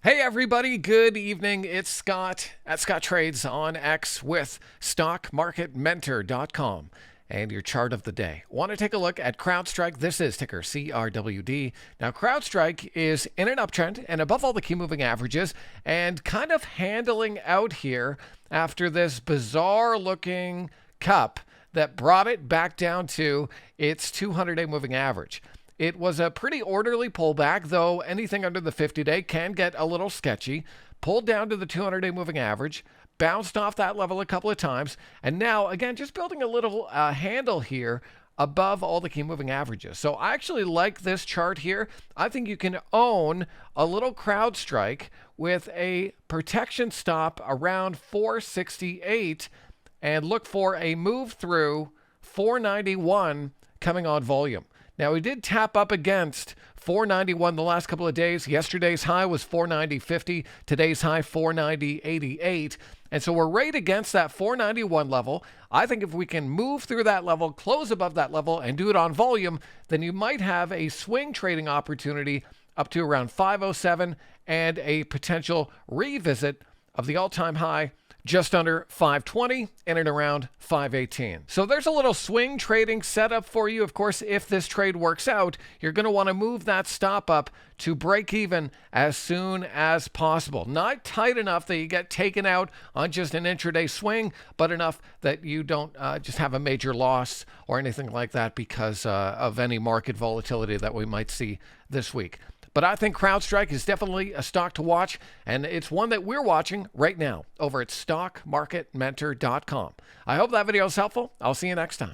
Hey everybody, good evening. It's Scott at Scott Trades on X with StockMarketMentor.com and your chart of the day. Want to take a look at Crowdstrike? This is ticker CRWD. Now, Crowdstrike is in an uptrend and above all the key moving averages and kind of handling out here after this bizarre looking cup that brought it back down to its 200-day moving average. It was a pretty orderly pullback, though anything under the 50-day can get a little sketchy. Pulled down to the 200-day moving average, bounced off that level a couple of times, and now, again, just building a little handle here above all the key moving averages. So I actually like this chart here. I think you can own a little Crowdstrike with a protection stop around 468 and look for a move through 491 coming on volume. Now, we did tap up against 491 the last couple of days. Yesterday's high was 490.50. Today's high, 490.88. And so we're right against that 491 level. I think if we can move through that level, close above that level, and do it on volume, then you might have a swing trading opportunity up to around 507 and a potential revisit of the all-time high just under 520 in and around 518. So there's a little swing trading setup for you. Of course, if this trade works out, you're going to want to move that stop up to break even as soon as possible. Not tight enough that you get taken out on just an intraday swing, but enough that you don't just have a major loss or anything like that because of any market volatility that we might see this week. But I think Crowdstrike is definitely a stock to watch, and it's one that we're watching right now over at StockMarketMentor.com. I hope that video is helpful. I'll see you next time.